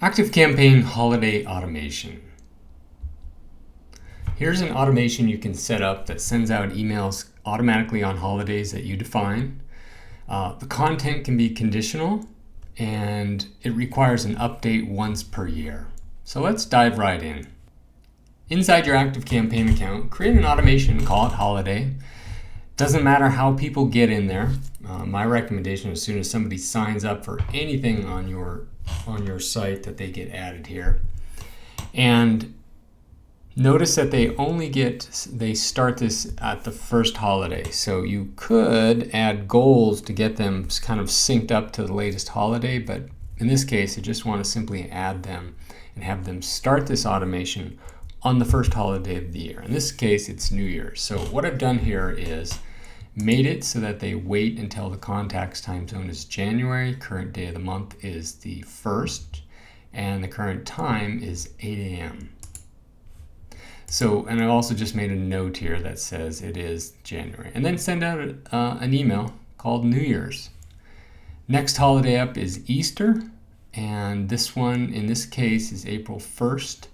ActiveCampaign Holiday Automation. Here's an automation you can set up that sends out emails automatically on holidays that you define. The content can be conditional and it requires an update once per year. So let's dive right in. Inside your ActiveCampaign account, create an automation, call it Holiday. Doesn't matter how people get in there. My recommendation, as soon as somebody signs up for anything on your site, that they get added here. And notice that they start this at the first holiday. So you could add goals to get them kind of synced up to the latest holiday, but in this case, I just want to simply add them and have them start this automation on the first holiday of the year. In this case, it's New Year's. So what I've done here is made it so that they wait until the contact's time zone is January. Current day of the month is the 1st, and the current time is 8 a.m. So, and I've also just made a note here that says it is January. And then send out an email called New Year's. Next holiday up is Easter, and this one, in this case, is April 1st.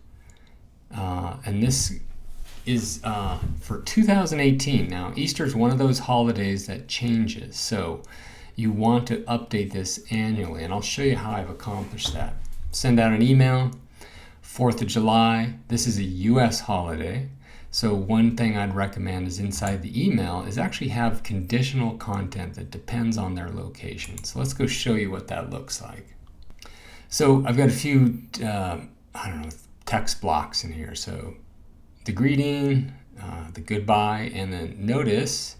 And this is for 2018. Now, Easter is one of those holidays that changes, so you want to update this annually, and I'll show you how I've accomplished that. Send out an email. 4th of July, this is a US holiday, so one thing I'd recommend is inside the email is actually have conditional content that depends on their location. So let's go show you what that looks like. So I've got a few text blocks in here. So the greeting, the goodbye, and then notice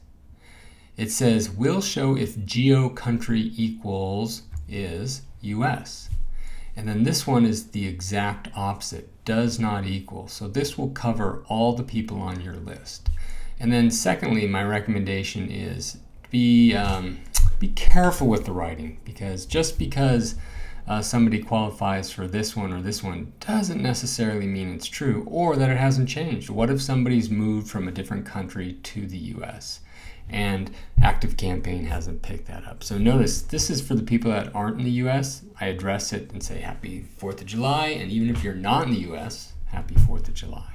it says will show if geo country equals is US. And then this one is the exact opposite, does not equal. So this will cover all the people on your list. And then secondly, my recommendation is be careful with the writing, because just because somebody qualifies for this one or this one doesn't necessarily mean it's true or that it hasn't changed. What if somebody's moved from a different country to the US and ActiveCampaign hasn't picked that up? So notice this is for the people that aren't in the US. I address it and say happy 4th of July, and even if you're not in the US, happy 4th of July.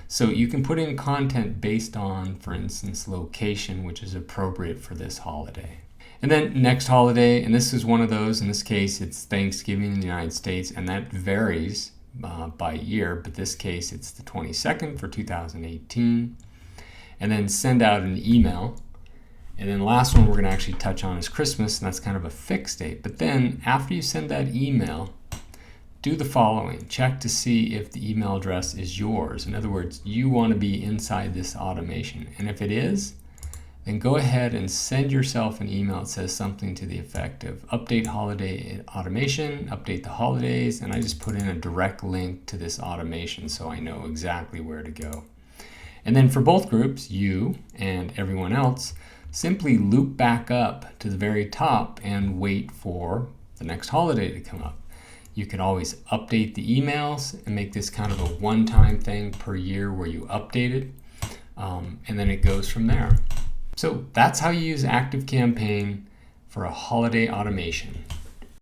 So you can put in content based on, for instance, location, which is appropriate for this holiday. And then next holiday, and this is one of those, in this case it's Thanksgiving in the United States, and that varies by year, but this case it's the 22nd for 2018. And then send out an email. And then last one we're going to actually touch on is Christmas, and that's kind of a fixed date. But then after you send that email, do the following. Check to see if the email address is yours. In other words, you want to be inside this automation. And if it is, then go ahead and send yourself an email that says something to the effect of update holiday automation, update the holidays, and I just put in a direct link to this automation so I know exactly where to go. And then for both groups, you and everyone else, simply loop back up to the very top and wait for the next holiday to come up. You can always update the emails and make this kind of a one-time thing per year where you update it, and then it goes from there. So that's how you use ActiveCampaign for a holiday automation.